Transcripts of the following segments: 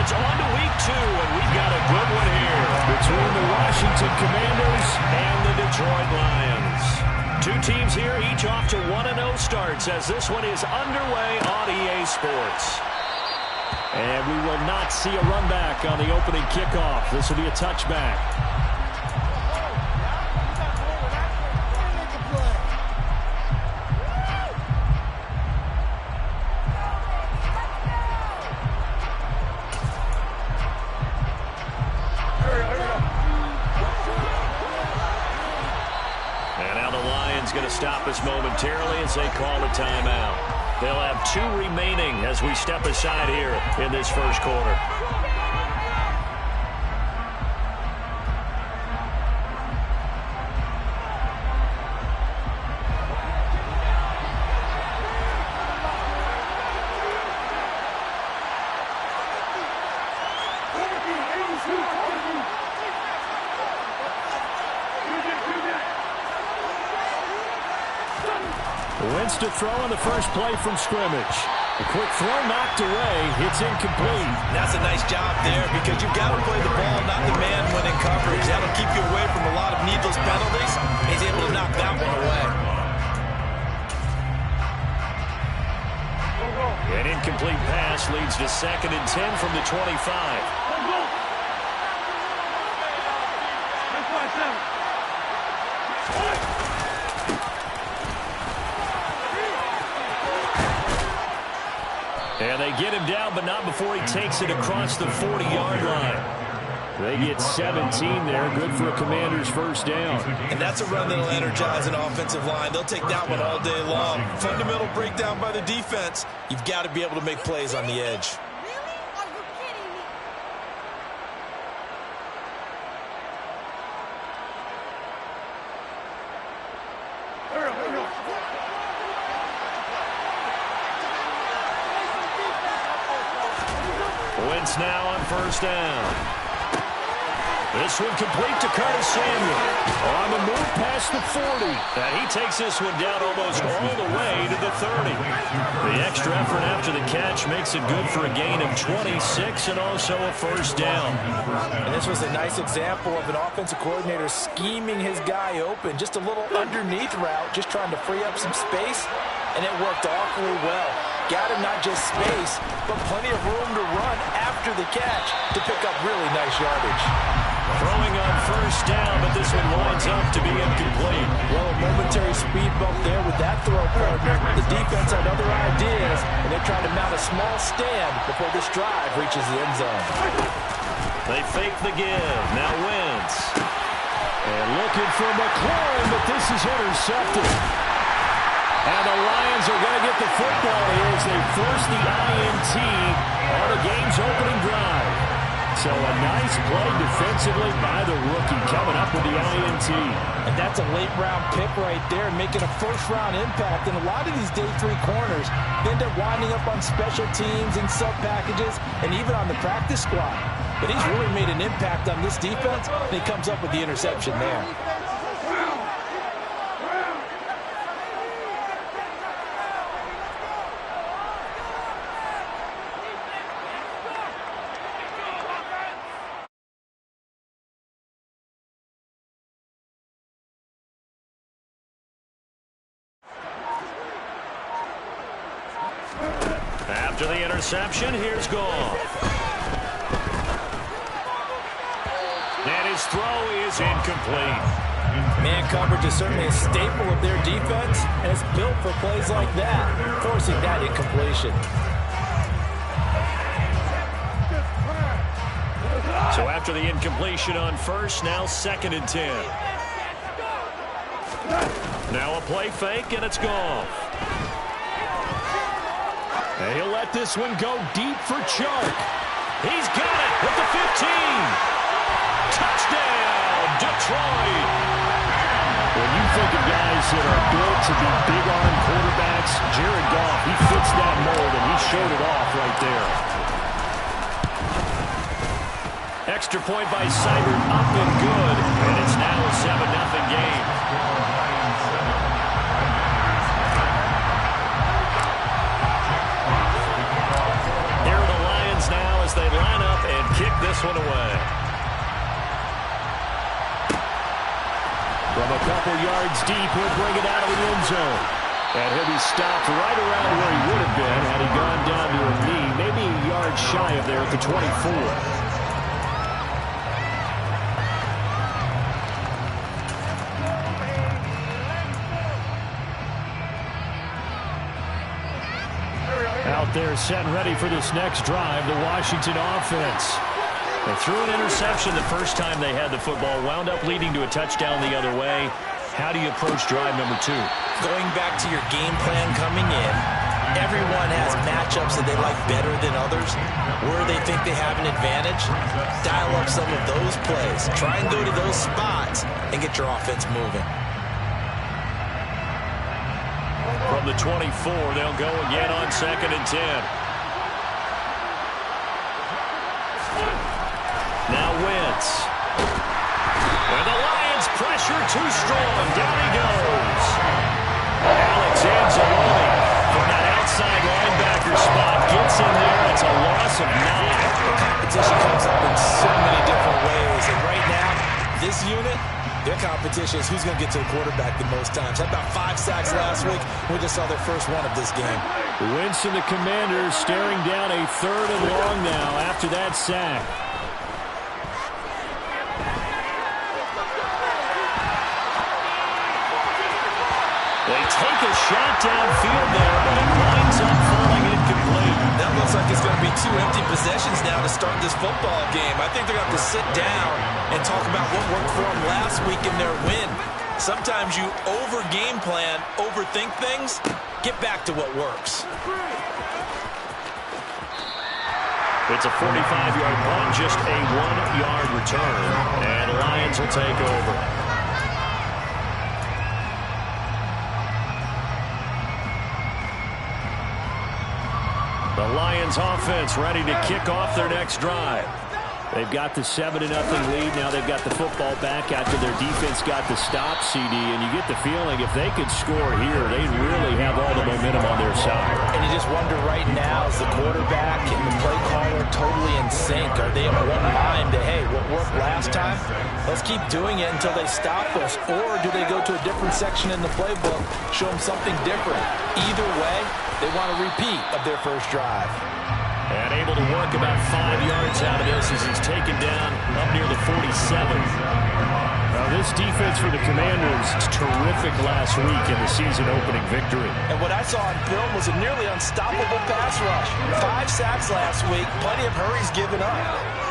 It's on to week 2, and we've got a good one here between the Washington Commanders and the Detroit Lions. Two teams here, each off to 1-0 starts as this one is underway on EA Sports. And we will not see a run back on the opening kickoff. This will be a touchback. Going to stop us momentarily as they call a timeout. They'll have 2 remaining as we step aside here in this first quarter. Wentz to throw on the first play from scrimmage. A quick throw knocked away. It's incomplete. That's a nice job there because you've got to play the ball, not the man when in coverage. That'll keep you away from a lot of needless penalties. He's able to knock that one away. An incomplete pass leads to 2nd and 10 from the 25. And they get him down, but not before he takes it across the 40-yard line. They get 17 there, good for a Commander's first down. And that's a run that'll energize an offensive line. They'll take that one all day long. Fundamental breakdown by the defense. You've got to be able to make plays on the edge. Wentz now on first down. This one complete to Curtis Samuel. On the move past the 40. And he takes this one down almost all the way to the 30. The extra effort after the catch makes it good for a gain of 26 and also a first down. And this was a nice example of an offensive coordinator scheming his guy open. Just a little underneath route, just trying to free up some space. And it worked awfully well. Got him not just space, but plenty of room to run after the catch to pick up really nice yardage. Throwing on first down, but this one winds up to be incomplete. Well, a momentary speed bump there with that throw, partner. The defense had other ideas, and they're trying to mount a small stand before this drive reaches the end zone. They fake the give. Now Wentz. And looking for McLaurin, but this is intercepted. And the Lions are going to get the football here as they force the INT on the game's opening drive. So a nice play defensively by the rookie coming up with the INT. And that's a late-round pick right there, making a first-round impact. And a lot of these day 3 corners end up winding up on special teams and sub-packages and even on the practice squad. But he's really made an impact on this defense, and he comes up with the interception there. After the interception, here's Goff. And his throw is incomplete. Man coverage is certainly a staple of their defense, and it's built for plays like that, forcing that incompletion. So after the incompletion on first, now 2nd and 10. Now a play fake, and it's Goff. And he'll let this one go deep for Chuck. He's got it at the 15. Touchdown, Detroit. When you think of guys that are built to be big-arm quarterbacks, Jared Goff, he fits that mold, and he showed it off right there. Extra point by Seibert, up and good. And it's now a 7-0 game. Here are the Lions now as they line up this one away. From a couple yards deep, he'll bring it out of the end zone. And he'll be stopped right around where he would have been had he gone down to a knee, maybe a yard shy of there at the 24. Out there set and ready for this next drive, the Washington offense. They threw an interception the first time they had the football, wound up leading to a touchdown the other way. How do you approach drive number 2? Going back to your game plan coming in, everyone has matchups that they like better than others. Where they think they have an advantage, dial up some of those plays. Try and go to those spots and get your offense moving. From the 24, they'll go again on 2nd and 10. Now Wentz. And the Lions pressure too strong. Down he goes. Alex Anzalone from that outside linebacker spot gets in there. It's a loss of 9. The competition comes up in so many different ways. And right now, this unit, their competition is who's going to get to the quarterback the most times. Had about 5 sacks last week. We just saw their first one of this game. Wentz and the Commanders staring down a 3rd and long now after that sack. They take a shot downfield there, but it winds up falling incomplete. That looks like it's going to be 2 empty possessions now to start this football game. I think they're going to have to sit down and talk about what worked for them last week in their win. Sometimes you over-game plan, overthink things. Get back to what works. It's a 45-yard punt, just a 1-yard return. And the Lions will take over. The Lions offense ready to kick off their next drive. They've got the 7-0 lead. Now they've got the football back after their defense got the stop, CD. And you get the feeling if they could score here, they'd really have all the momentum on their side. And you just wonder right now, is the quarterback and the play caller totally in sync? Are they in one mind that, hey, what worked last time? Let's keep doing it until they stop us. Or do they go to a different section in the playbook, show them something different? Either way, they want a repeat of their first drive. And able to work about 5 yards out of this as he's taken down up near the 47. Now this defense for the Commanders is terrific last week in the season-opening victory. And what I saw on film was a nearly unstoppable pass rush. 5 sacks last week, plenty of hurries given up.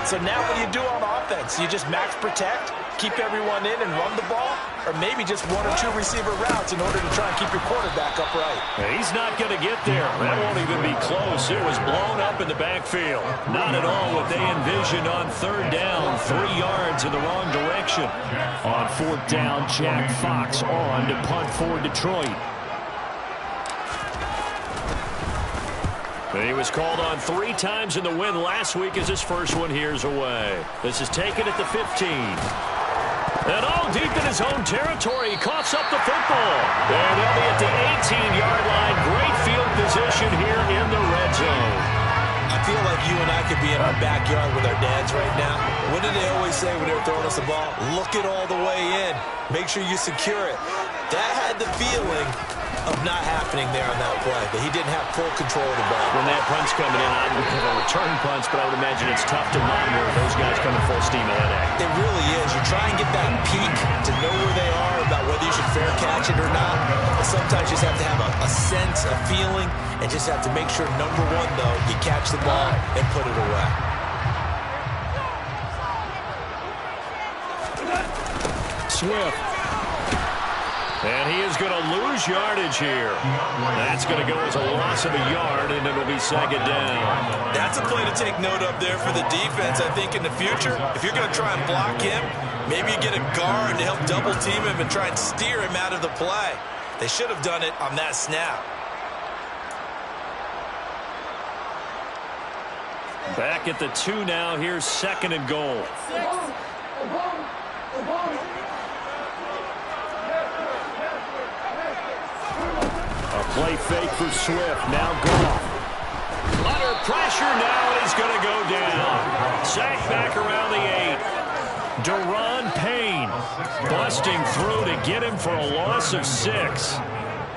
So now what do you do on offense? You just max protect, keep everyone in and run the ball? Or maybe just 1 or 2 receiver routes in order to try and keep your quarterback upright. He's not going to get there. That won't even be close. It was blown up in the backfield. Not at all what they envisioned on 3rd down. 3 yards in the wrong direction. On 4th down, Jack Fox on to punt for Detroit. He was called on 3 times in the win last week as his first one here's away. This is taken at the 15. And all deep in his own territory, he coughs up the football. And they'll be at the 18-yard line. Great field position here in the red zone. I feel like you and I could be in our backyard with our dads right now. What did they always say when they were throwing us the ball? Look it all the way in. Make sure you secure it. That had the feeling of not happening there on that play, that he didn't have full control of the ball. When that punt's coming in, I don't have a return punts, but I would imagine it's tough to monitor those guys coming full steam ahead. It really is. You try and get that peek to know where they are, about whether you should fair catch it or not. But sometimes you just have to have a sense, a feeling, and just have to make sure, number one, though, you catch the ball and put it away. Swift. And he is going to lose yardage here. That's going to go as a loss of a yard, and it'll be 2nd down. That's a play to take note of there for the defense, I think, in the future. If you're going to try and block him, maybe you get a guard to help double-team him and try and steer him out of the play. They should have done it on that snap. Back at the 2 now. Here's 2nd and goal. A play fake for Swift. Now Goff. Under pressure now, and he's going to go down. sack back around the 8. Daron Payne busting through to get him for a loss of 6.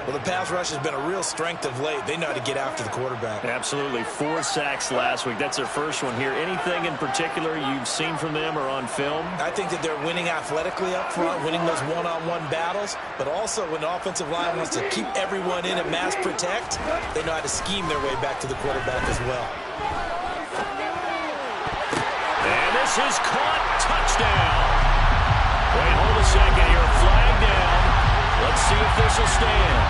Well, the pass rush has been a real strength of late. They know how to get after the quarterback. Absolutely. 4 sacks last week. That's their first one here. Anything in particular you've seen from them or on film? I think that they're winning athletically up front, winning those one-on-one battles, but also when the offensive line wants to keep everyone in and mass protect, they know how to scheme their way back to the quarterback as well. And this is caught. Touchdown. Wait, hold a second here. Flag down. Let's see if this will stand.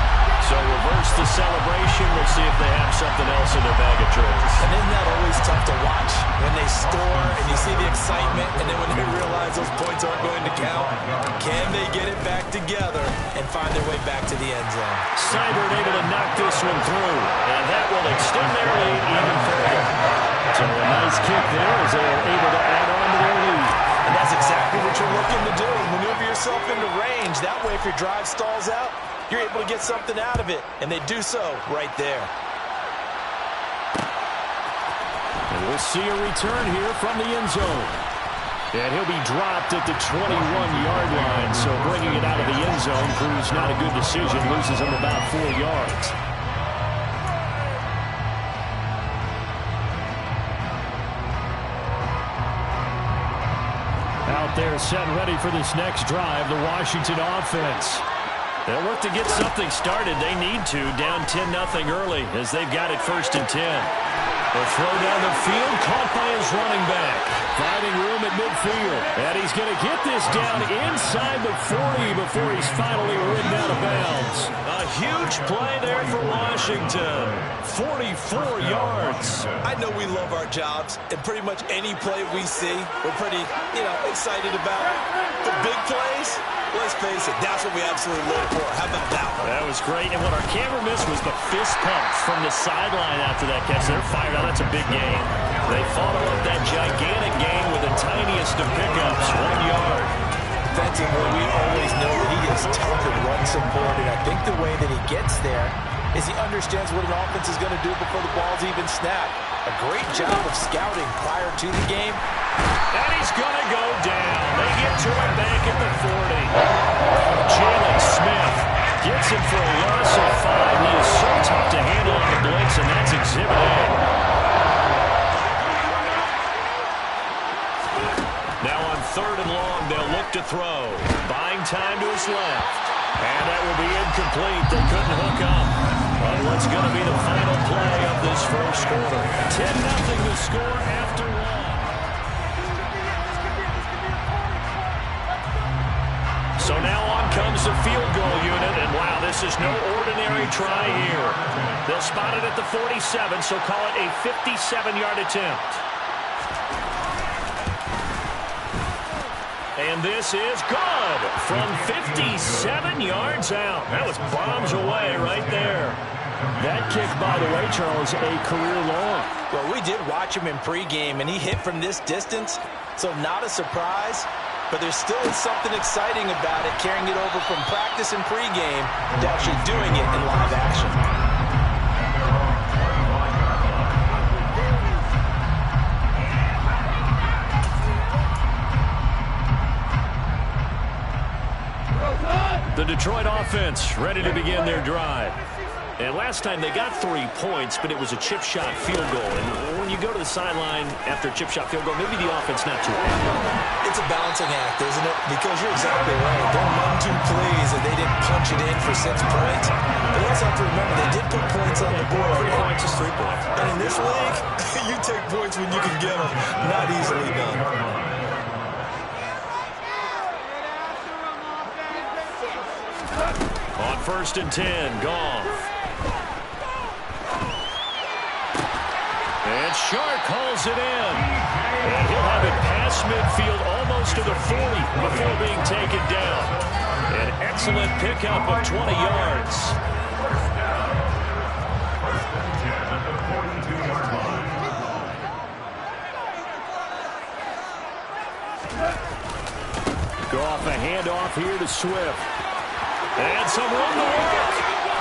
So reverse the celebration. We'll see if they have something else in their bag of tricks. And isn't that always tough to watch when they score and you see the excitement, and then when they realize those points aren't going to count? Can they get it back together and find their way back to the end zone? Seibert able to knock this one through, and that will extend their lead even further. So a nice kick there as they are able to add on to their lead. And that's exactly what you're looking to do. Maneuver yourself into range. That way, if your drive stalls out, you're able to get something out of it. And they do so right there. And we'll see a return here from the end zone. And he'll be dropped at the 21-yard line. So bringing it out of the end zone proves not a good decision. Loses him about 4 yards. Out there set and ready for this next drive, the Washington offense. They'll look to get something started. They need to. Down 10-0 early as they've got it 1st and 10. They'll throw down the field, caught by his running back. Finding room at midfield. And he's going to get this down inside the 40 before he's finally ridden out of bounds. A huge play there for Washington. 44 yards. I know we love our jobs, and pretty much any play we see, we're pretty, excited about. The big plays, let's face it, that's what we absolutely live for. How about that one? That was great. And what our camera missed was the fist pump from the sideline after that catch. They're fired out. That's a big gain. They follow up that gigantic gain with the tiniest of pickups, 1 yard. Defensively, we always know that he is tough and run support, and I think the way that he gets there is he understands what an offense is going to do before the ball's even snapped. A great job of scouting prior to the game. And he's going to go down. They get to him back at the 40. Jalen Smith gets him for a loss of 5. He is so tough to handle on the blitz, and that's Exhibit A. Now on 3rd and long, they'll look to throw. Buying time to his left. And that will be incomplete. They couldn't hook up. But what's going to be the final play of this first quarter? 10-0 to score after 1. So now on comes the field goal unit, and wow, this is no ordinary try here. They'll spot it at the 47, so call it a 57-yard attempt. And this is good from 57 yards out. That was bombs away right there. That kick, by the way, Charles, a career long. Well, we did watch him in pregame, and he hit from this distance, so not a surprise. But there still is something exciting about it, carrying it over from practice and pregame to actually doing it in live action. The Detroit offense ready to begin their drive. And last time they got 3 points, but it was a chip shot field goal. And when you go to the sideline after a chip shot field goal, maybe the offense not too happy. It's a balancing act, isn't it? Because you're exactly right. They're none too pleased that they didn't punch it in for 6 points. But you also have to remember they did put points on the board. 3 points is 3 points. And in this league, you take points when you can get them. Not easily done. On 1st and 10, Goff. And Shark hauls it in. And he'll have it past midfield almost to the 40 before being taken down. An excellent pickup of 20 yards. Goff, a handoff here to Swift. And some room to work.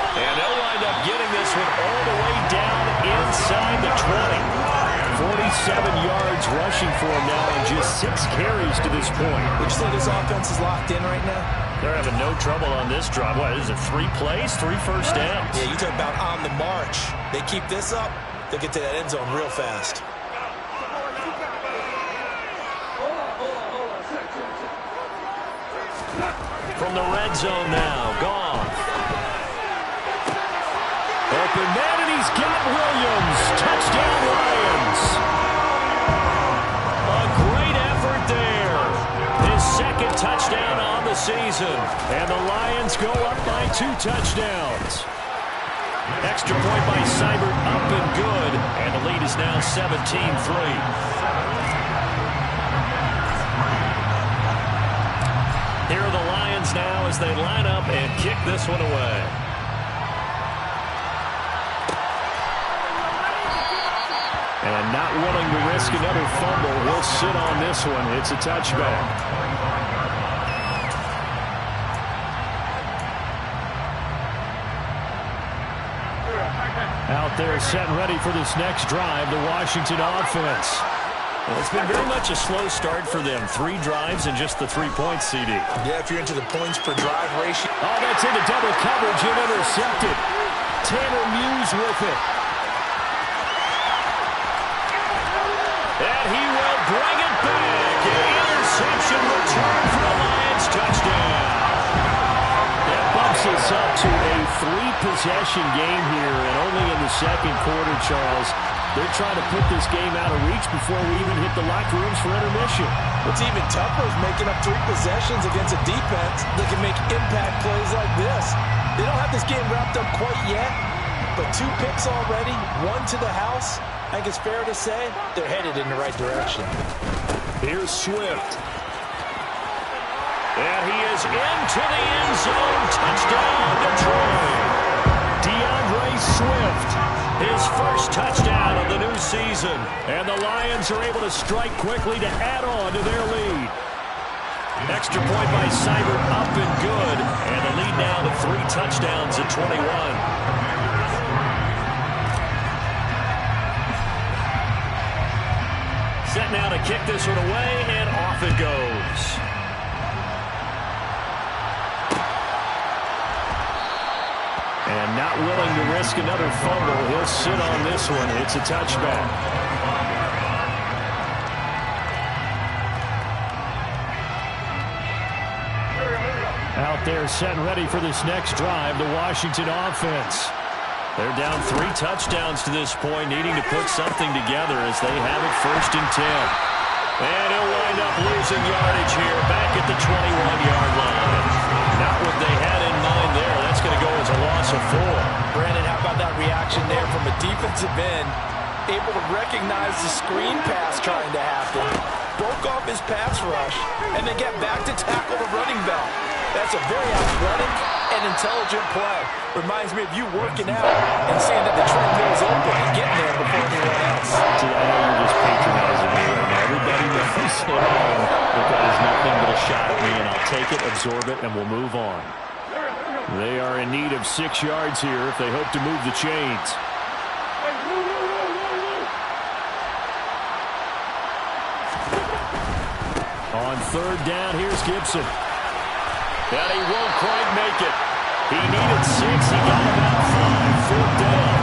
And they'll wind up getting this one all the way down inside the 20. 7 yards rushing for him now on just 6 carries to this point. Would you say this offense is locked in right now? They're having no trouble on this drive. What is it, 3 plays, 3 first downs? Yeah, you talk about on the march. They keep this up, they'll get to that end zone real fast. From the red zone now, Goff. Open man, and he's got Williams. Touchdown, Lions. A great effort there. His second touchdown on the season. And the Lions go up by 2 touchdowns. Extra point by Seibert, up and good. And the lead is now 17-3. Here are the Lions now as they line up and kick this one away. And not willing to risk another fumble. He'll sit on this one. It's a touchback. Out there set and ready for this next drive, the Washington offense. Well, it's been very much a slow start for them. 3 drives and just the 3 points, CD. Yeah, if you're into the points per drive ratio. Oh, that's into double coverage and intercepted. Tanner Muse with it. And he will bring it back. An interception return for the Lions touchdown. That bumps us up to a 3-possession game here, and only in the second quarter, Charles. They're trying to put this game out of reach before we even hit the locker rooms for intermission. What's even tougher is making up 3 possessions against a defense that can make impact plays like this. They don't have this game wrapped up quite yet, but 2 picks already, 1 to the house. I think it's fair to say they're headed in the right direction. Here's Swift. And he is into the end zone. Touchdown, Detroit. DeAndre Swift. His first touchdown of the new season. And the Lions are able to strike quickly to add on to their lead. Extra point by Seibert, up and good. And the lead now to 3 touchdowns at 21. Set now to kick this one away, and off it goes. And not willing to risk another fumble. He'll sit on this one. It's a touchback. Out there set and ready for this next drive, the Washington offense. They're down 3 touchdowns to this point, needing to put something together as they have it 1st and 10. And he'll wind up losing yardage here back at the 21-yard line. Not what they had in mind there. That's going to go as a loss of 4. Brandon, how about that reaction there from a defensive end? Able to recognize the screen pass trying to happen. Broke off his pass rush, and then get back to tackle the running back. That's a very athletic and intelligent play. Reminds me of you working out and seeing that the treadmill is open and getting there before anyone else. See, I know you're just patronizing me right now. Everybody knows at home that that is nothing but a shot at me, and I'll take it, absorb it, and we'll move on. They are in need of 6 yards here if they hope to move the chains. On 3rd down, here's Gibson. And he won't quite make it. He needed 6. He got about 5. 4th down.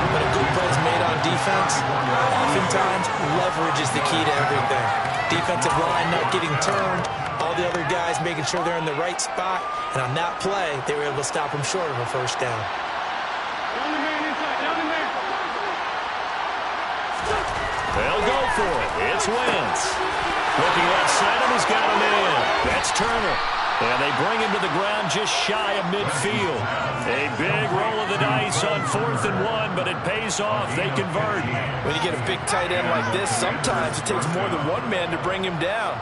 When a good play is made on defense, oftentimes leverage is the key to everything. Defensive line not getting turned, all the other guys making sure they're in the right spot, and on that play, they were able to stop him short of a 1st down. They'll go for it. It's Wentz. Looking left side, and he's got him in. That's Turner. And they bring him to the ground just shy of midfield. A big roll of the dice on 4th and 1, but it pays off. They convert. When you get a big tight end like this, sometimes it takes more than one man to bring him down.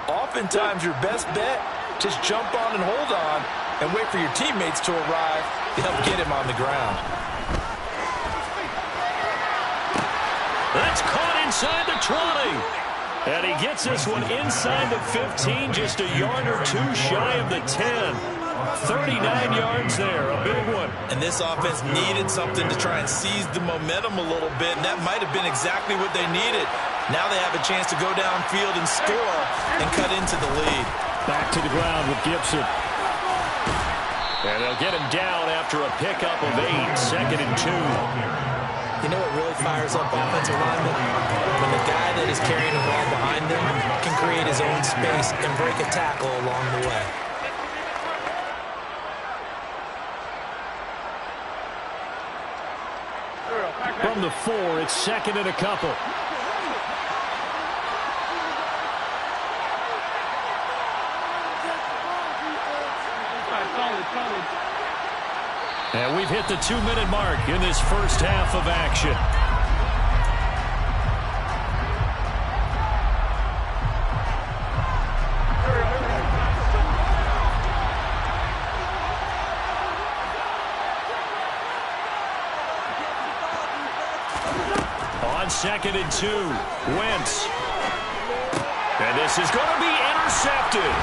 Oftentimes, your best bet, just jump on and hold on and wait for your teammates to arrive to help get him on the ground. That's caught inside the 20. And he gets this one inside the 15, just a yard or 2 shy of the 10. 39 yards there, a big one. And this offense needed something to try and seize the momentum a little bit, and that might have been exactly what they needed. Now they have a chance to go downfield and score and cut into the lead. Back to the ground with Gibson. And they'll get him down after a pickup of 8, 2nd and 2. You know what really fires up offensive linemen? When the guy that is carrying the ball behind them can create his own space and break a tackle along the way. From the 4, it's 2nd and a couple. And we've hit the 2-minute mark in this first half of action. On 2nd and 2, Wentz. And this is going to be intercepted.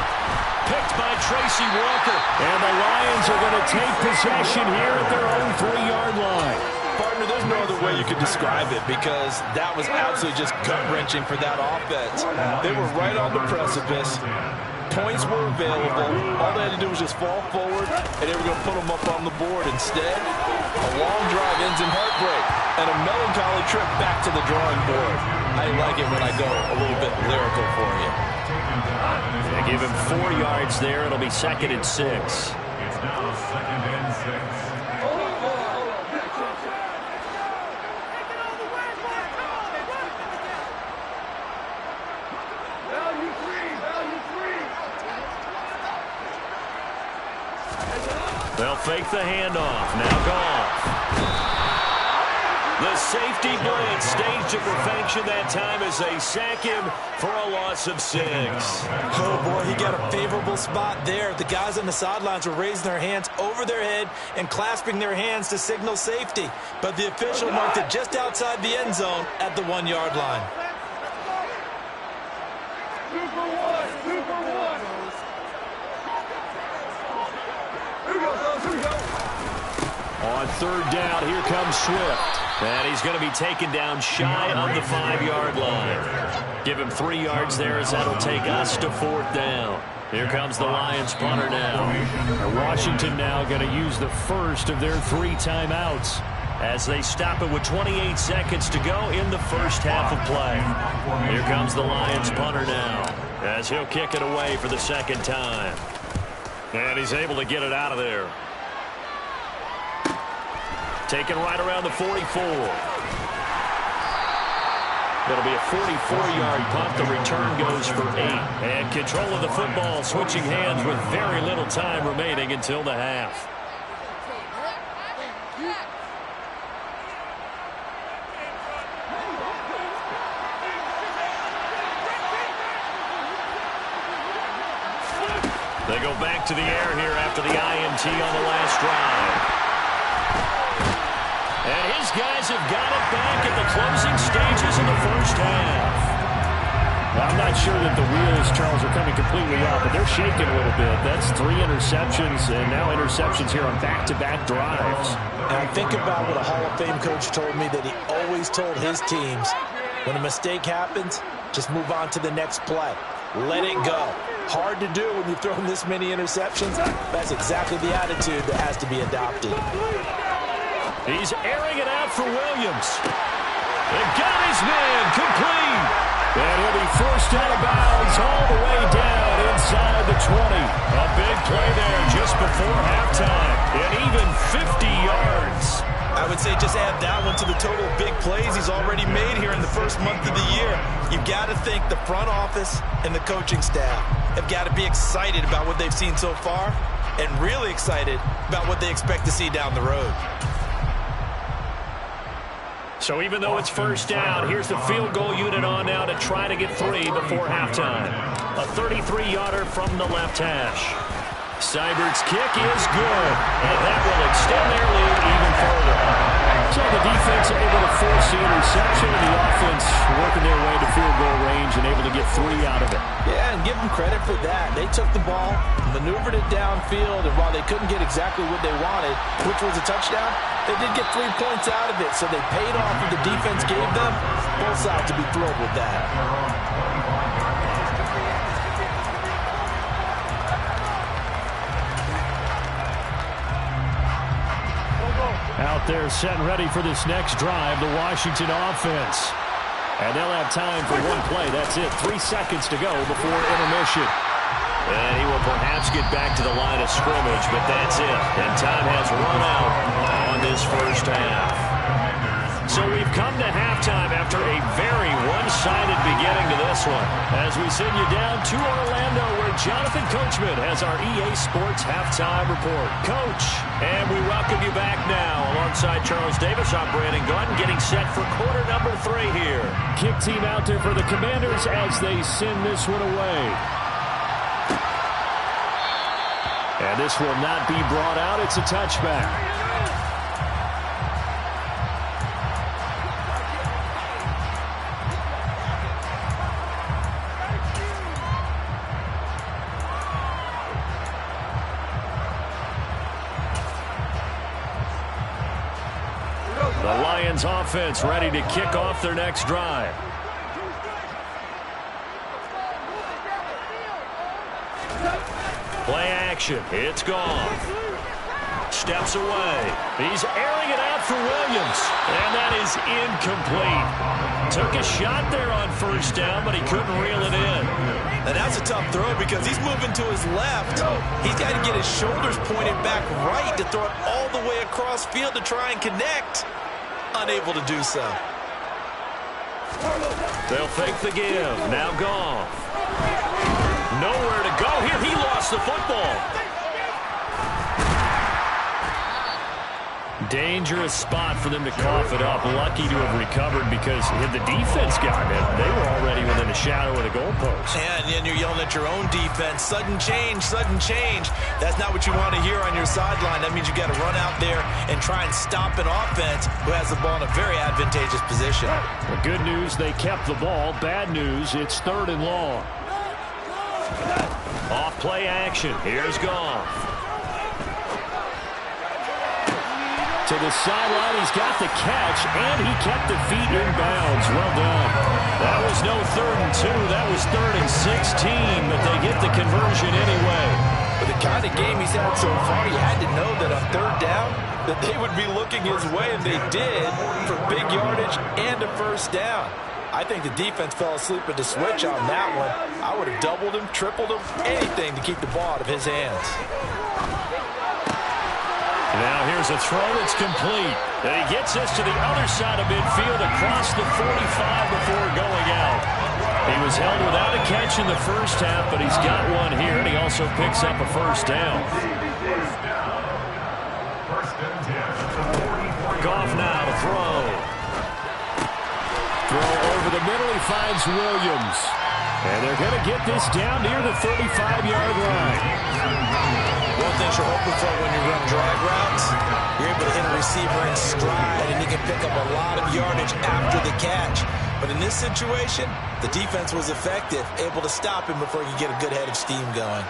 Picked by Tracy Walker. And the Lions are going to take possession here at their own 3-yard line. Partner, there's no other way you could describe it because that was absolutely just gut-wrenching for that offense. They were right on the precipice. Points were available. All they had to do was just fall forward, and they were going to put them up on the board. Instead, a long drive ends in heartbreak and a melancholy trip back to the drawing board. I like it when I go a little bit lyrical for you. They give him 4 yards there. It'll be 2nd and 6. It's now 2nd and 6. They'll fake the handoff. Now Goff. The safety blitz staged to perfection that time as they sack him for a loss of 6. Oh, boy, he got a favorable spot there. The guys on the sidelines were raising their hands over their head and clasping their hands to signal safety. But the official marked it just outside the end zone at the 1-yard line. On 3rd down, here comes Swift. And he's going to be taken down shy of the 5-yard line. Give him 3 yards there as that'll take us to 4th down. Here comes the Lions punter now. And Washington now going to use the first of their 3 timeouts as they stop it with 28 seconds to go in the first half of play. Here comes the Lions punter now as he'll kick it away for the 2nd time. And he's able to get it out of there. Taken right around the 44. It'll be a 44-yard punt. The return goes for 8. And control of the football switching hands with very little time remaining until the half. They go back to the air here after the INT on the last drive. And his guys have got it back at the closing stages of the first half. I'm not sure that the wheels, Charles, are coming completely off, but they're shaking a little bit. That's 3 interceptions, and now interceptions here on back-to-back drives. And I think about what a Hall of Fame coach told me that he always told his teams, when a mistake happens, just move on to the next play. Let it go. Hard to do when you've thrown this many interceptions. That's exactly the attitude that has to be adopted. He's airing it out for Williams. They got his man complete. And he'll be forced out of bounds all the way down inside the 20. A big play there just before halftime. And even 50 yards. I would say just add that one to the total big plays he's already made here in the first month of the year. You've got to think the front office and the coaching staff have got to be excited about what they've seen so far and really excited about what they expect to see down the road. So even though it's first down, here's the field goal unit on now to try to get 3 before halftime. A 33-yarder from the left hash. Seibert's kick is good, and that will extend their lead even further. So the defense able to force the interception, and the offense working their way to field goal range and able to get 3 out of it. Yeah, and give them credit for that. They took the ball, maneuvered it downfield, and while they couldn't get exactly what they wanted, which was a touchdown, they did get 3 points out of it, so they paid off what the defense gave them. Both sides to be thrilled with that. Out there set and ready for this next drive, the Washington offense. And they'll have time for one play. That's it. 3 seconds to go before intermission. And he will perhaps get back to the line of scrimmage, but that's it. And time has run out on this first half. So we've come to halftime after a very one-sided beginning to this one. As we send you down to Orlando, where Jonathan Coachman has our EA Sports Halftime Report. Coach, and we welcome you back now. Alongside Charles Davis, I'm Brandon Gunn, getting set for quarter number 3 here. Kick team out there for the Commanders as they send this one away. And this will not be brought out. It's a touchback. The Lions offense ready to kick off their next drive. Play action. It's gone. Steps away. He's airing it out for Williams. And that is incomplete. Took a shot there on first down, but he couldn't reel it in. And that's a tough throw because he's moving to his left. He's got to get his shoulders pointed back right to throw it all the way across field to try and connect. Unable to do so. They'll fake the give. Now Goff. Nowhere to go here. He lost the football. Dangerous spot for them to cough it up. Lucky to have recovered because had the defense gotten it, they were already within a shadow of the goalpost. And then you're yelling at your own defense. Sudden change, sudden change. That's not what you want to hear on your sideline. That means you got to run out there and try and stop an offense who has the ball in a very advantageous position. Well, good news, they kept the ball. Bad news, it's 3rd and long. Off play action. Here's Goff. To the sideline, he's got the catch, and he kept the feet in bounds. Well done. That was no 3rd and 2. That was 3rd and 16, but they get the conversion anyway. With the kind of game he's had so far, you had to know that on 3rd down, that they would be looking his way, and they did, for big yardage and a first down. I think the defense fell asleep at the switch on that one. I would have doubled him, tripled him, anything to keep the ball out of his hands. Now here's a throw that's complete. And he gets this to the other side of midfield across the 45 before going out. He was held without a catch in the first half, but he's got one here, and he also picks up a first down. Goff now to throw. Throw over the middle. He finds Williams. And they're going to get this down near the 35-yard line. One thing you're hoping for when you run drag routes, you're able to hit a receiver in stride, and he can pick up a lot of yardage after the catch. But in this situation, the defense was effective, able to stop him before he could get a good head of steam going.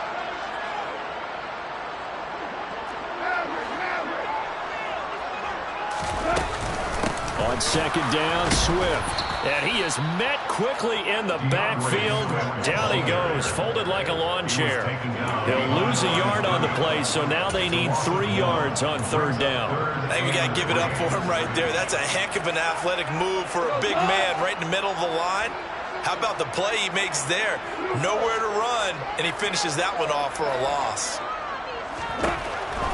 On 2nd down, Swift. And he is met quickly in the backfield. Down he goes, folded like a lawn chair. He'll lose a yard on the play, so now they need 3 yards on 3rd down. I think we got to give it up for him right there. That's a heck of an athletic move for a big man right in the middle of the line. How about the play he makes there? Nowhere to run, and he finishes that one off for a loss.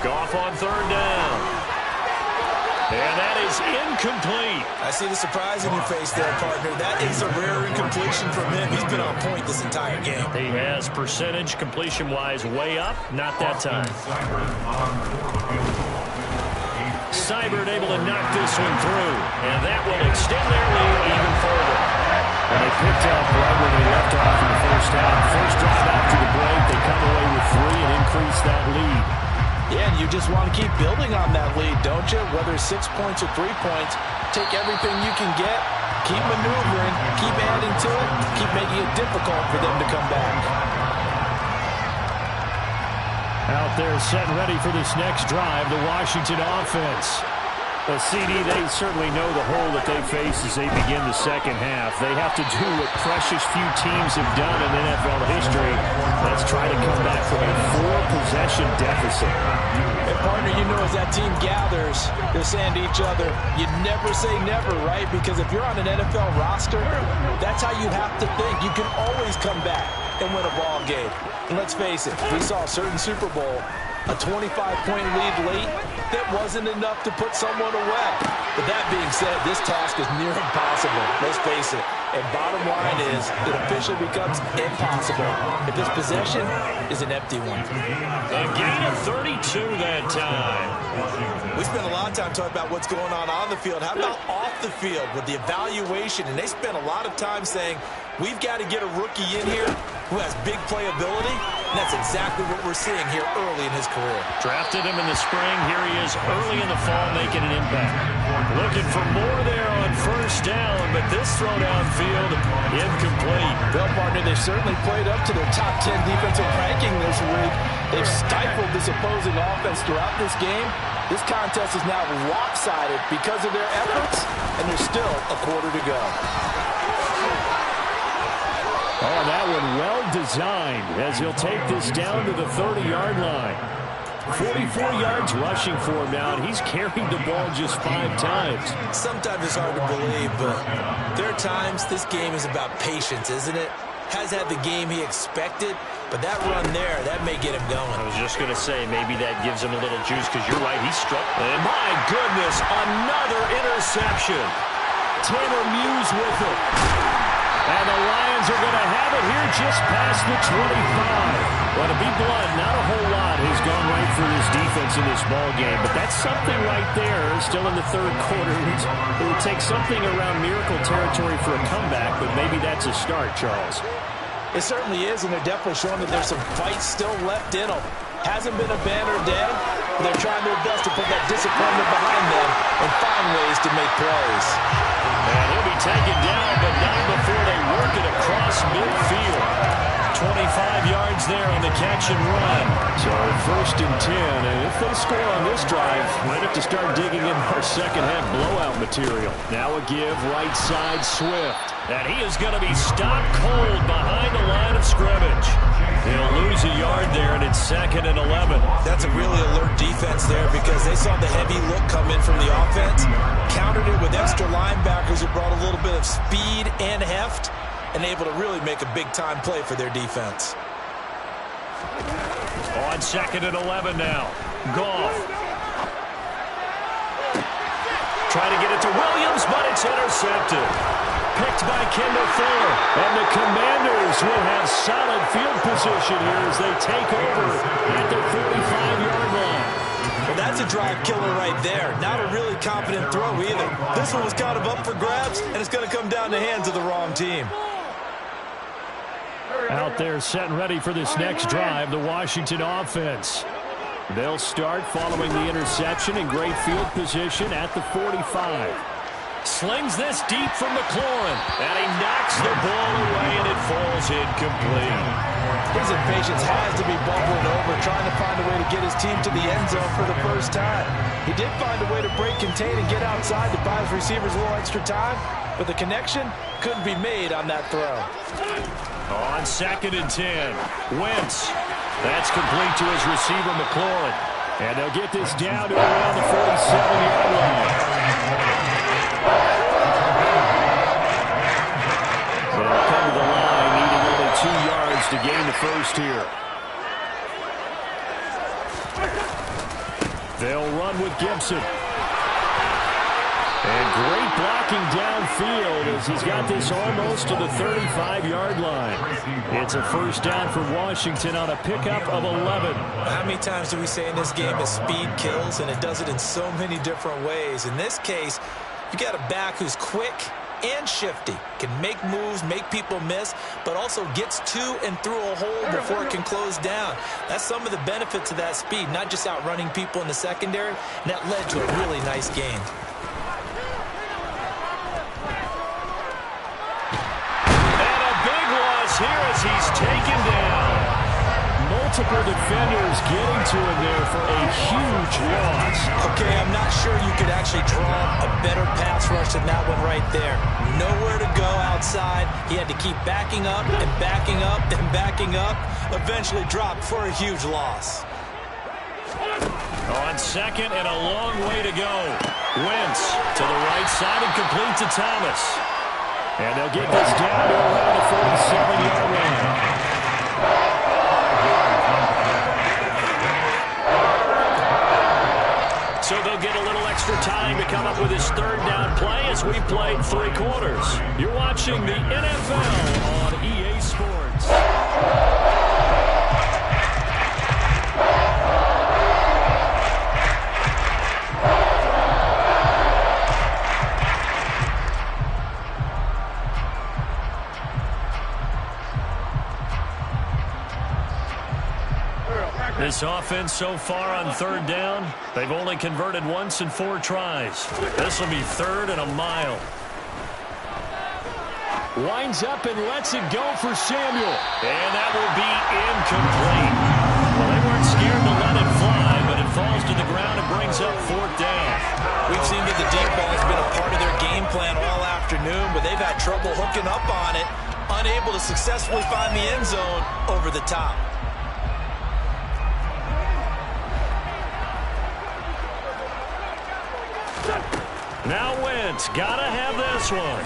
Goff on 3rd down. And that is incomplete. I see the surprise in your face there, partner. That is a rare incompletion from him. He's been on point this entire game. He has percentage completion-wise way up. Not that time. Seibert able to knock this one through. And that will extend their lead even further. And they picked up right where they left off in the first half. First drive after the break, they come away with 3 and increase that lead. Yeah, and you just want to keep building on that lead, don't you? Whether it's 6 points or 3 points, take everything you can get Keep maneuvering, keep adding to it, keep making it difficult for them to come back. Out there setting ready for this next drive, the Washington offense. Well, CD, they certainly know the hole that they face as they begin the second half. They have to do what precious few teams have done in NFL history. Let's try to come back from a 4-possession deficit. And partner, you know, as that team gathers, they're saying to each other, you never say never, right? Because if you're on an NFL roster, that's how you have to think. You can always come back and win a ball game. And let's face it, we saw a certain Super Bowl, a 25-point lead late, that wasn't enough to put someone away. But that being said, this task is near impossible. Let's face it. And bottom line is, it officially becomes impossible if this possession is an empty one. A gain of 32 that time. We spent a lot of time talking about what's going on the field. How about off the field with the evaluation? And they spent a lot of time saying, we've got to get a rookie in here who has big playability. And that's exactly what we're seeing here early in his career. Drafted him in the spring. Here he is early in the fall making an impact. Looking for more there on first down, but this throw downfield incomplete. Well, partner, they certainly played up to their top 10 defensive ranking this week. They've stifled this opposing offense throughout this game. This contest is now lopsided because of their efforts, and there's still a quarter to go. Oh, that one well designed as he'll take this down to the 30-yard line. 44 yards rushing for him now, and he's carried the ball just 5 times. Sometimes it's hard to believe, but there are times this game is about patience, isn't it? Has had the game he expected, but that run there, that may get him going. I was just going to say, maybe that gives him a little juice, because you're right, he's struck. And my goodness, another interception. Tanner Muse with it. And the Lions are going to have it here just past the 25. Well, to be blunt, not a whole lot has gone right for this defense in this ball game, but that's something right there. Still in the third quarter. It would take something around miracle territory for a comeback, but maybe that's a start, Charles. It certainly is, and they're definitely showing that there's some fight still left in them. Hasn't been a banner day, but they're trying their best to put that disappointment behind them and find ways to make plays. And he'll be taken down, but not before they work it across midfield. 25 yards there on the catch and run. So first and 10, and if they score on this drive, might have to start digging in our second half blowout material. Now a give right side Swift. And he is going to be stopped cold behind the line of scrimmage. He'll lose a yard there, and it's 2nd and 11. That's a really alert defense there because they saw the heavy look come in from the offense, countered it with extra linebackers who brought a little bit of speed and heft, and able to really make a big-time play for their defense. On 2nd and 11 now. Goff. Trying to get it to Williams, but it's intercepted. Picked by Kendall Fuller. And the Commanders will have solid field position here as they take over at the 45-yard line. Well, that's a drive killer right there. Not a really confident throw either. This one was kind of up for grabs, and it's going to come down the hands of the wrong team. Out there setting ready for this next drive, the Washington offense. They'll start following the interception in great field position at the 45. Slings this deep from McLaurin, and he knocks the ball away, and it falls incomplete. His impatience has to be bubbling over, trying to find a way to get his team to the end zone for the first time. He did find a way to break contain and get outside to buy his receivers a little extra time, but the connection couldn't be made on that throw. On 2nd and 10, Wentz. That's complete to his receiver, McLaurin. And they'll get this down to around the 47-yard line. They'll come to the line, needing only 2 yards to gain the first here. They'll run with Gibson. And great blocking downfield as he's got this almost to the 35-yard line. It's a first down for Washington on a pickup of 11. How many times do we say in this game that speed kills, and it does it in so many different ways? In this case, you got a back who's quick and shifty, can make moves, make people miss, but also gets to and through a hole before it can close down. That's some of the benefits of that speed, not just outrunning people in the secondary, and that led to a really nice gain. here as he's taken down. Multiple defenders getting to him there for a huge loss. Okay, I'm not sure you could actually draw a better pass rush than that one right there. Nowhere to go outside. He had to keep backing up and backing up and backing up. Eventually dropped for a huge loss. On second and a long way to go. Wentz to the right side and complete to Thomas. And they'll get this down to around the 47-yard line. So they'll get a little extra time to come up with his third down play as we played 3 quarters. You're watching the NFL on EA Sports. This offense so far on third down, they've only converted once in 4 tries. This will be 3rd and a mile. Winds up and lets it go for Samuel. And that will be incomplete. Well, they weren't scared to let it fly, but it falls to the ground and brings up 4th down. We've seen that the deep ball has been a part of their game plan all afternoon, but they've had trouble hooking up on it, unable to successfully find the end zone over the top. Now Wentz, gotta have this one.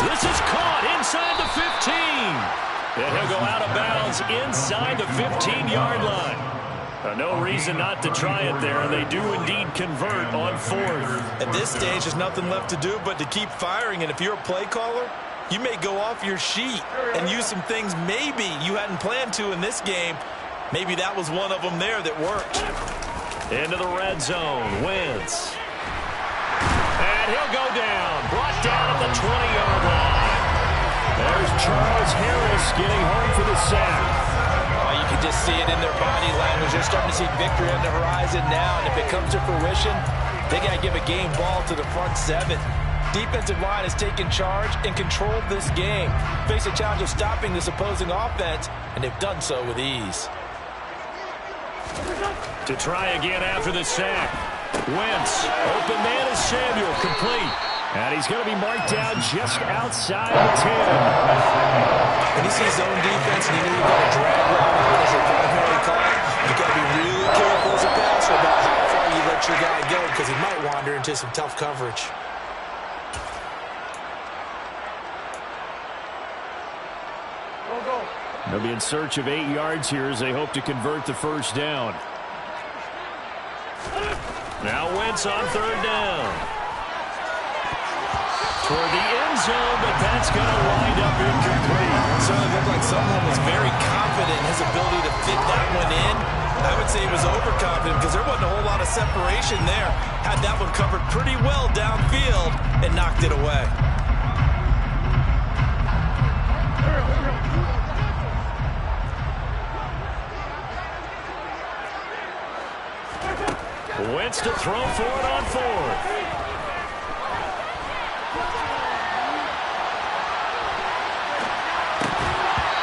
This is caught inside the 15. And he'll go out of bounds inside the 15-yard line. No reason not to try it there, and they do indeed convert on 4th. At this stage, there's nothing left to do but to keep firing, and if you're a play caller, you may go off your sheet and use some things maybe you hadn't planned to in this game. Maybe that was one of them there that worked. Into the red zone, Wentz. And he'll go down, brought down at the 20-yard line. There's Charles Harris getting home for the sack. You can just see it in their body language. They're starting to see victory on the horizon now, and if it comes to fruition, they got to give a game ball to the front 7. Defensive line has taken charge and controlled this game. Face a challenge of stopping this opposing offense, and they've done so with ease. To try again after the sack. Wentz, open man is Samuel, complete. And he's going to be marked down just outside the 10. When you see zone defense and you know you've got a drag route as a primary call, you've got to be really careful as a passer about how far you let your guy go because he might wander into some tough coverage. They'll be in search of 8 yards here as they hope to convert the first down. Now Wentz on 3rd down. Toward the end zone, but that's going to wind up incomplete. So it looked like someone was very confident in his ability to fit that one in. I would say he was overconfident because there wasn't a whole lot of separation there. Had that one covered pretty well downfield and knocked it away. Wentz to throw for it on 4th.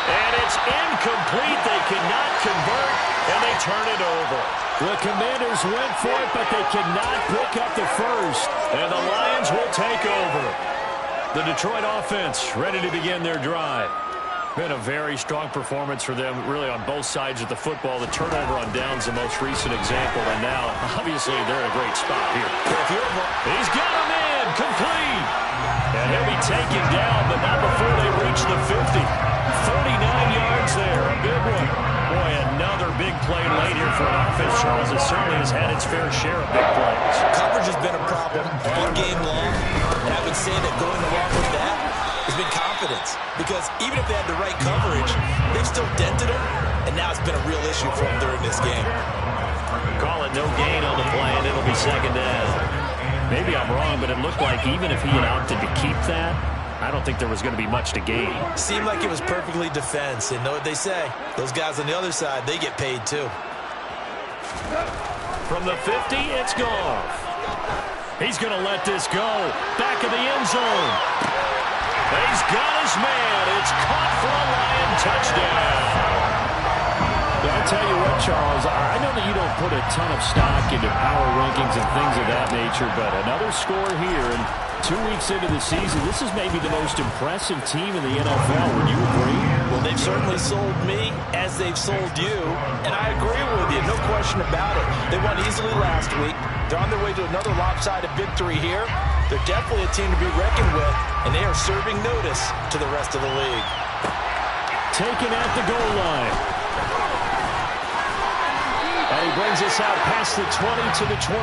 And it's incomplete. They cannot convert, and they turn it over. The Commanders went for it, but they cannot pick up the first. And the Lions will take over. The Detroit offense ready to begin their drive. Been a very strong performance for them, really, on both sides of the football. The turnover on downs, the most recent example, and now, obviously, they're in a great spot here. He's got him in, complete. And he'll be taken down, but not before they reach the 50. 39 yards there, a big one. Boy, another big play late here for an offense, Charles, that certainly has had its fair share of big plays. Coverage has been a problem all game long, and I would say that going along with that has been confidence, because even if they had the right coverage, they've still dented them, and now it's been a real issue for them during this game. Call it no gain on the play, and it'll be 2nd down. Maybe I'm wrong, but it looked like even if he had opted to keep that, I don't think there was going to be much to gain. Seemed like it was perfectly defense, and know what they say. Those guys on the other side, they get paid too. From the 50, it's Goff. He's going to let this go. Back of the end zone. He's got his man. It's caught for a Lion touchdown. Yeah, I'll tell you what, Charles, I know that you don't put a ton of stock into power rankings and things of that nature, but another score here, and 2 weeks into the season, this is maybe the most impressive team in the NFL. Would you agree? Well, they've certainly sold me as they've sold you, and I agree with you, no question about it. They won easily last week. They're on their way to another lopsided victory here. They're definitely a team to be reckoned with, and they are serving notice to the rest of the league. Taken at the goal line. And he brings us out past the 20 to the 24.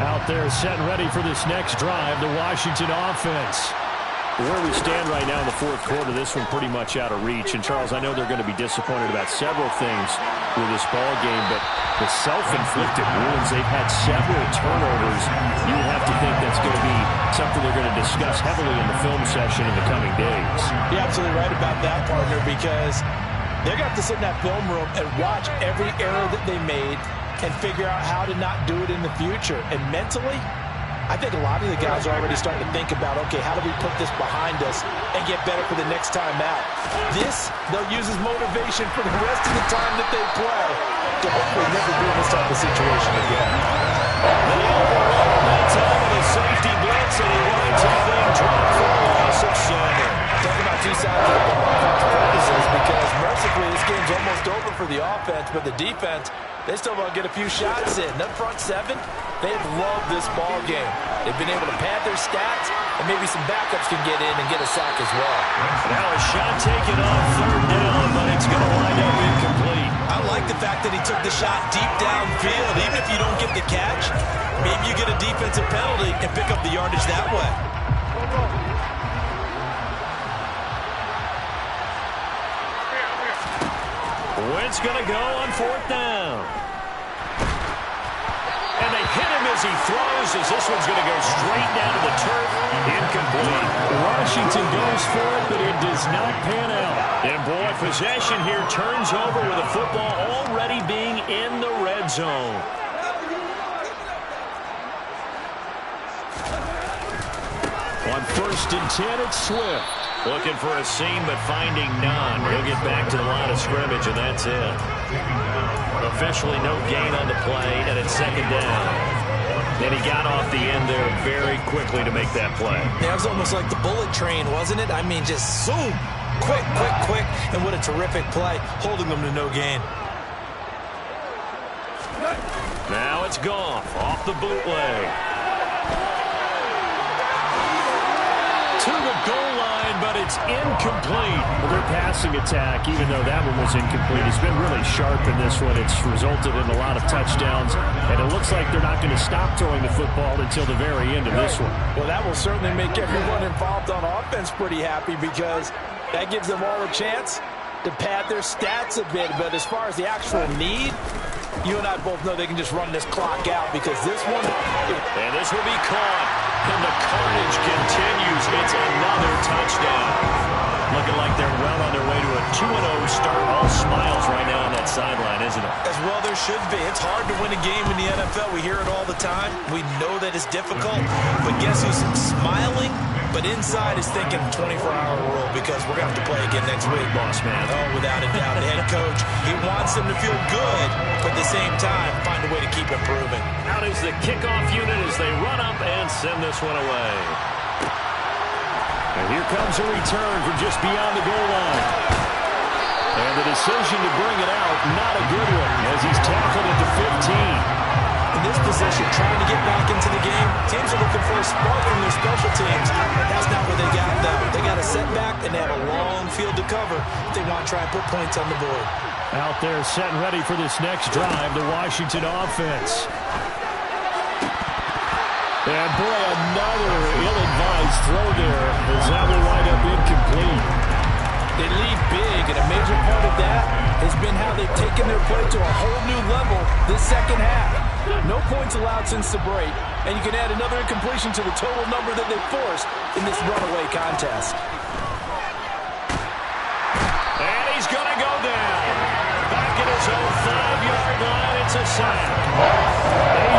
Out there set and ready for this next drive, the Washington offense. Where we stand right now in the fourth quarter, this one pretty much out of reach. And, Charles, I know they're going to be disappointed about several things with this ball game, but the self-inflicted wounds, they've had several turnovers. You would have to think that's going to be something they're going to discuss heavily in the film session in the coming days. You're absolutely right about that, partner, because they're going to have to sit in that film room and watch every error that they made and figure out how to not do it in the future. And mentally, I think a lot of the guys are already starting to think about, okay, how do we put this behind us and get better for the next time out? This, they'll use as motivation for the rest of the time that they play to hopefully never be in this type of situation again. They overrun that time with a safety blitz, and he winds up being dropped for a loss of 7. Talking about two sides of the ball offensive purposes, because mercifully this game's almost over for the offense, but the defense, they still want to get a few shots in. That front seven, they've loved this ball game. They've been able to pad their stats, and maybe some backups can get in and get a sack as well. Now a shot taken off third down, but it's going to wind up incomplete. I like the fact that he took the shot deep downfield. Even if you don't get the catch, maybe you get a defensive penalty and pick up the yardage that way. Wentz going to go on fourth down. And they hit him as he throws, as this one's going to go straight down to the turf. Incomplete. Washington goes for it, but it does not pan out. And boy, possession here turns over with the football already being in the red zone. On 1st and 10, it's Swift. Looking for a seam, but finding none. He'll get back to the line of scrimmage, and that's it. Officially no gain on the play, and it's second down. And he got off the end there very quickly to make that play. Yeah, it was almost like the bullet train, wasn't it? I mean, just zoom. Quick, quick, quick. And what a terrific play, holding them to no gain. Now it's Goff off the bootleg. To the goal line, but it's incomplete. Well, their passing attack, even though that one was incomplete, has been really sharp in this one. It's resulted in a lot of touchdowns, and it looks like they're not going to stop throwing the football until the very end of this one. Well, that will certainly make everyone involved on offense pretty happy, because that gives them all a chance to pad their stats a bit. But as far as the actual need, you and I both know they can just run this clock out, because this one... And this will be caught. And the carnage continues. It's another touchdown. Looking like they're well on their way to a 2-0 start. All smiles right now on that sideline, isn't it? As well there should be. It's hard to win a game in the NFL. We hear it all the time. We know that it's difficult. But guess who's smiling? But inside is thinking 24-hour rule, because we're going to have to play again next week, boss man. Oh, without a doubt. The head coach, he wants them to feel good, but at the same time, find a way to keep improving. Out is the kickoff unit as they run up and send this one away. And here comes a return from just beyond the goal line. And the decision to bring it out, not a good one, as he's tackled at the 15. In this position, trying to get back into the game, teams are looking for a spark from their special teams. That's not what they got, though. They got a setback, and they have a long field to cover if they want to try and put points on the board. Out there set and ready for this next drive, the Washington offense. And boy, another ill-advised throw there, as that will wind up incomplete. They lead big, and a major part of that has been how they've taken their play to a whole new level this second half. No points allowed since the break, and you can add another incompletion to the total number that they forced in this runaway contest. And he's going to go down. Back at his own 5-yard line, it's a sack.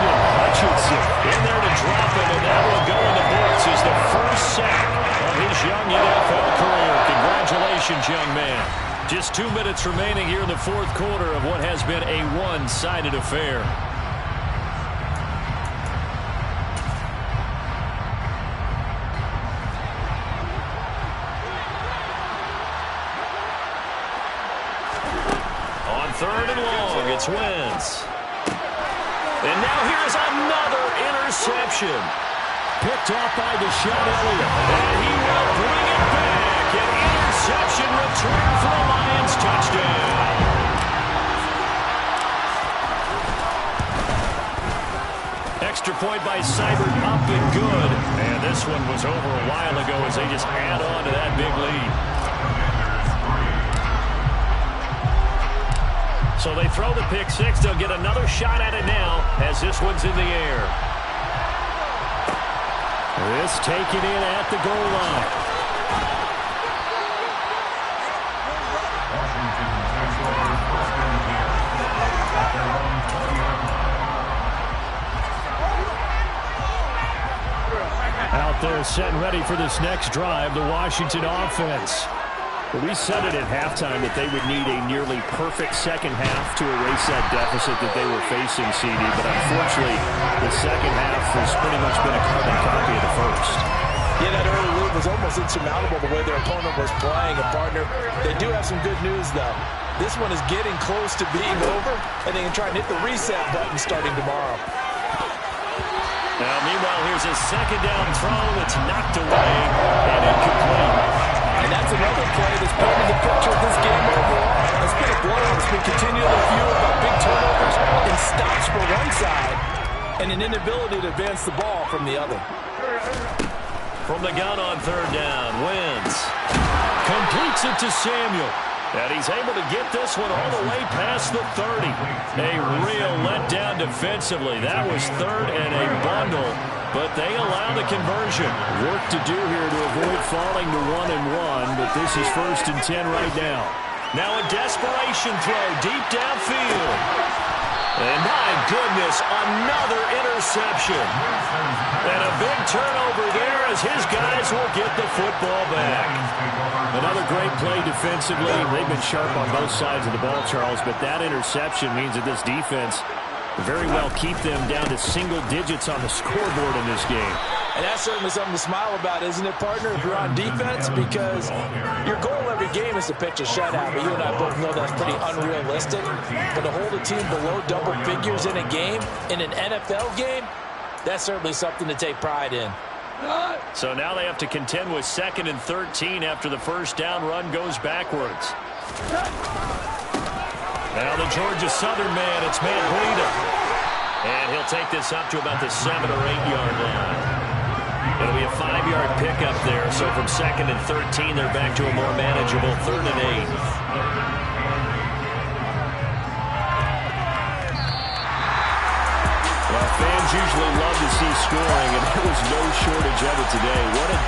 Congratulations, young man. Just 2 minutes remaining here in the fourth quarter of what has been a one-sided affair. On third and long, it's Wentz. And now here's another interception. Picked off by Deshaun Elliott. And he will bring it back. An interception return for the Lions touchdown. Extra point by Seibert, up and good. And this one was over a while ago as they just add on to that big lead. So they throw the pick six. They'll get another shot at it now as this one's in the air. This taken in at the goal line. Out there set and ready for this next drive, the Washington offense. We said it at halftime that they would need a nearly perfect second half to erase that deficit that they were facing, CD. But unfortunately, the second half has pretty much been a carbon copy of the first. Yeah, that early lead was almost insurmountable the way their opponent was playing. And, partner, they do have some good news, though. This one is getting close to being over, and they can try and hit the reset button starting tomorrow. Now, meanwhile, here's a second down throw that's knocked away and incomplete. And that's another play that's painted the picture of this game overall. It's been a blowout. It's been continually fueled by big turnovers and stops for one side and an inability to advance the ball from the other. From the gun on third down, Wentz completes it to Samuel. And he's able to get this one all the way past the 30. A real letdown defensively. That was third and a bundle. But they allow the conversion. Work to do here to avoid falling to 1-1, but this is 1st and 10 right now. Now a desperation throw deep downfield. And my goodness, another interception. And a big turnover there as his guys will get the football back. Another great play defensively. They've been sharp on both sides of the ball, Charles, but that interception means that this defense very well keep them down to single digits on the scoreboard in this game. And that's certainly something to smile about, isn't it, partner, if you're on defense? Because your goal every game is to pitch a shutout. But you and I both know that's pretty unrealistic. But to hold a team below double figures in a game, in an NFL game, that's certainly something to take pride in. So now they have to contend with 2nd and 13 after the first down run goes backwards. Now the Georgia Southern man, it's Matt Breida. And he'll take this up to about the 7 or 8 yard line. It'll be a 5-yard pickup there. So from 2nd and 13, they're back to a more manageable 3rd and 8. Well, fans usually love to see scoring, and there was no shortage of it today. What a